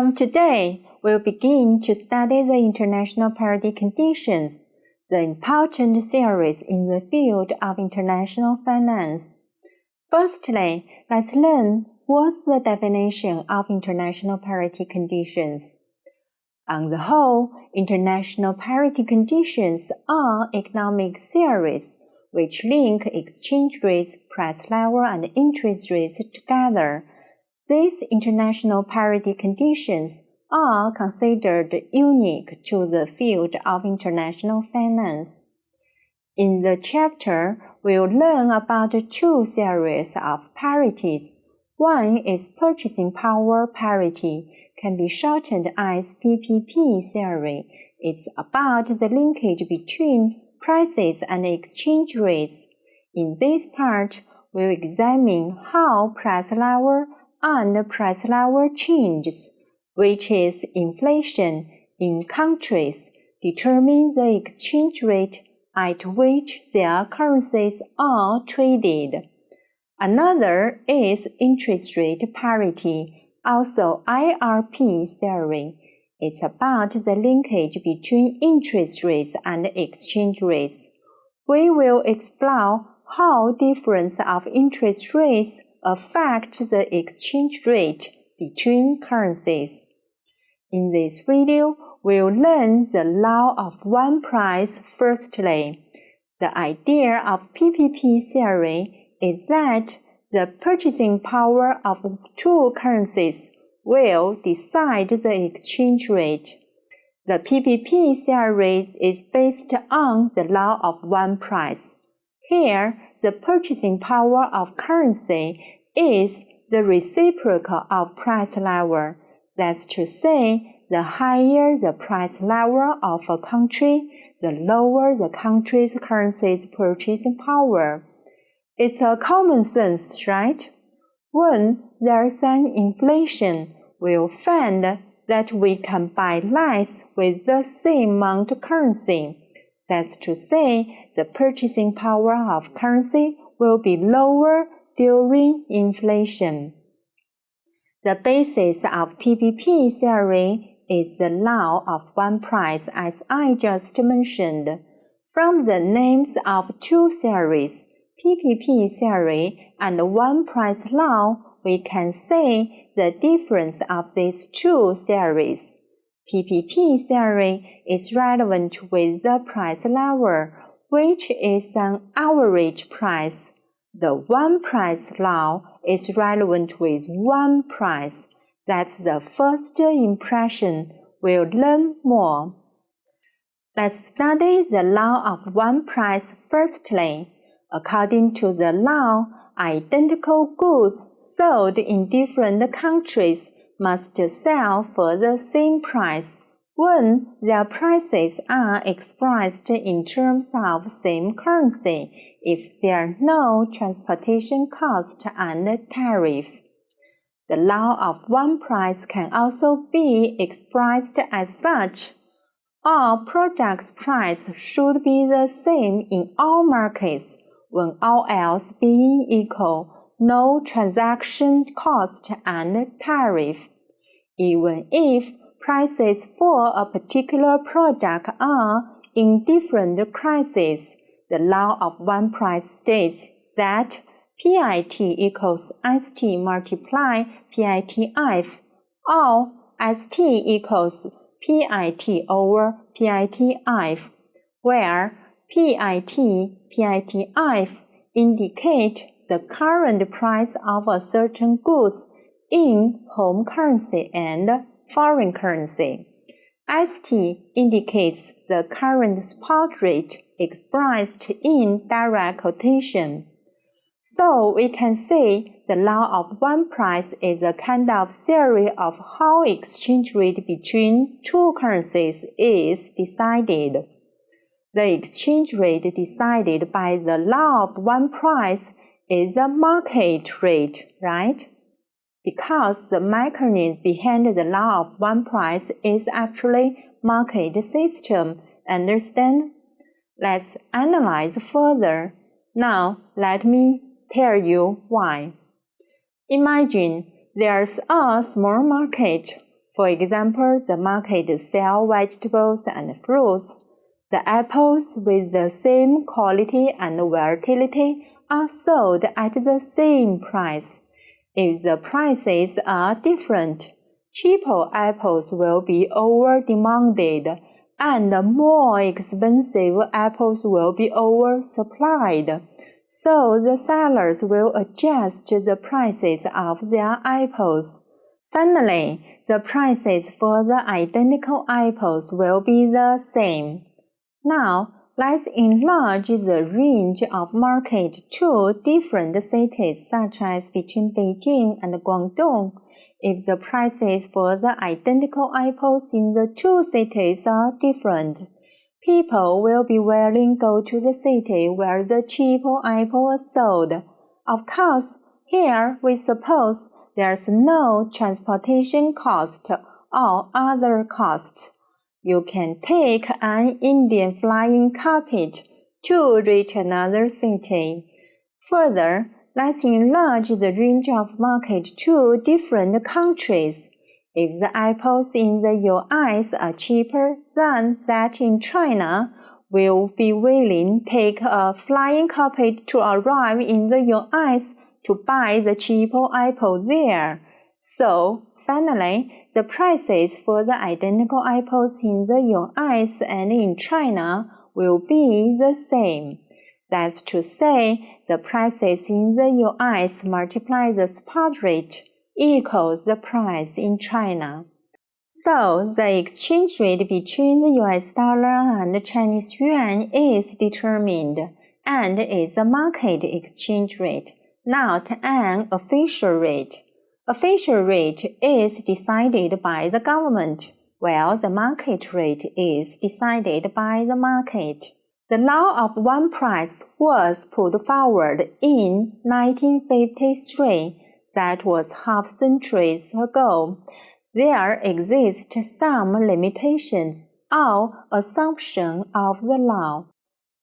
From today, we'll begin to study the international parity conditions, the important theories in the field of international finance. Firstly, let's learn what's the definition of international parity conditions. On the whole, international parity conditions are economic theories which link exchange rates, price level, and interest rates together. These international parity conditions are considered unique to the field of international finance. In the chapter, we'll learn about two theories of parities. One is purchasing power parity, can be shortened as PPP theory. It's about the linkage between prices and exchange rates. In this part, we'll examine how price level and price level changes, which is inflation in countries, determine the exchange rate at which their currencies are traded. Another is interest rate parity, also IRP theory. It's about the linkage between interest rates and exchange rates. We will explore how difference of interest rates affect the exchange rate between currencies. In this video, we'll learn the law of one price firstly. The idea of PPP theory is that the purchasing power of two currencies will decide the exchange rate. The PPP theory is based on the law of one price. Here, the purchasing power of currency is the reciprocal of price level. That's to say, the higher the price level of a country, the lower the country's currency's purchasing power. It's a common sense, right? When there's an inflation, we'll find that we can buy less with the same amount of currency. That's to say, the purchasing power of currency will be lower during inflation. The basis of PPP theory is the law of one price, as I just mentioned. From the names of two theories, PPP theory and one price law, we can say the difference of these two theories. PPP theory is relevant with the price level, which is an average price. The one price law is relevant with one price. That's the first impression. We'll learn more. Let's study the law of one price firstly. According to the law, identical goods sold in different countries must sell for the same price when their prices are expressed in terms of same currency if there are no transportation cost and tariff. The law of one price can also be expressed as such. All products' price should be the same in all markets when all else being equal. No transaction cost and tariff. Even if prices for a particular product are in different prices, the law of one price states that PIT equals ST multiply PITF, or ST equals PIT over PITF, where PIT, PITF indicate the current price of a certain goods in home currency and foreign currency. ST indicates the current spot rate expressed in direct quotation. So we can say the law of one price is a kind of theory of how exchange rate between two currencies is decided. The exchange rate decided by the law of one price is the market rate, right? Because the mechanism behind the law of one price is actually market system. Understand? Let's analyze further. Now, let me tell you why. Imagine there's a small market For example, the market sells vegetables and fruits. The apples with the same quality and volatility are sold at the same price. If the prices are different, cheaper apples will be over-demanded, and more expensive apples will be oversupplied. So the sellers will adjust the prices of their apples. Finally, the prices for the identical apples will be the same. Now, let's enlarge the range of market to different cities such as between Beijing and Guangdong. If the prices for the identical apples in the two cities are different, people will be willing to go to the city where the cheaper apple is sold. Of course, here we suppose there's no transportation cost or other costs. You can take an Indian flying carpet to reach another city. Further, let's enlarge the range of market to different countries. If the apples in the US are cheaper than that in China, we'll be willing to take a flying carpet to arrive in the US to buy the cheaper apple there. So, finally, the prices for the identical apples in the US and in China will be the same. That's to say, the prices in the US multiply the spot rate equals the price in China. So, the exchange rate between the US dollar and the Chinese yuan is determined and is a market exchange rate, not an official rate. Official rate is decided by the government, while the market rate is decided by the market. The law of one price was put forward in 1953. That was half centuries ago. There exist some limitations or assumptions of the law.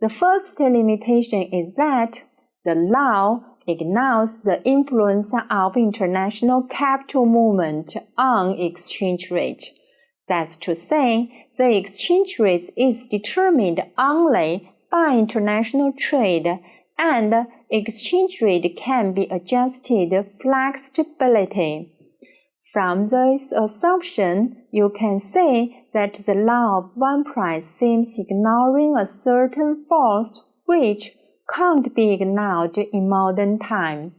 The first limitation is that the law ignores the influence of international capital movement on exchange rate. That's to say, the exchange rate is determined only by international trade, and exchange rate can be adjusted flexibly. From this assumption, you can say that the law of one price seems ignoring a certain force which can't be ignored in modern time.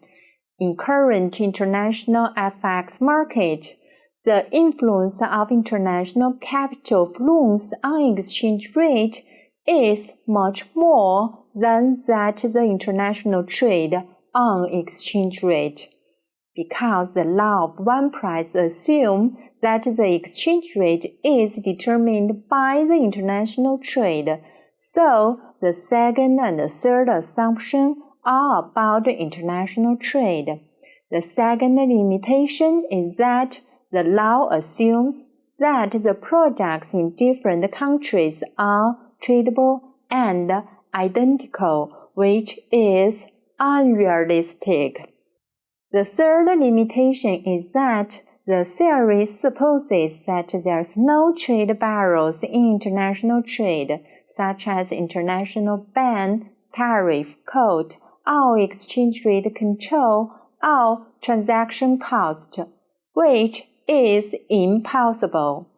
In current international FX market, the influence of international capital flows on exchange rate is much more than that the international trade on exchange rate. Because the law of one price assumes that the exchange rate is determined by the international trade, so the second and the third assumption are about international trade. The second limitation is that the law assumes that the products in different countries are tradable and identical, which is unrealistic. The third limitation is that the theory supposes that there's no trade barriers in international trade, such as international ban, tariff, code, or exchange rate control, or transaction cost, which is impossible.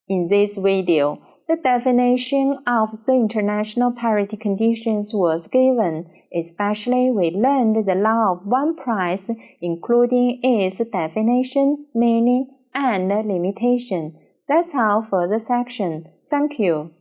In this video, the definition of the international parity conditions was given, especially we learned the law of one price, including its definition, meaning, and limitation. That's all for the section. Thank you.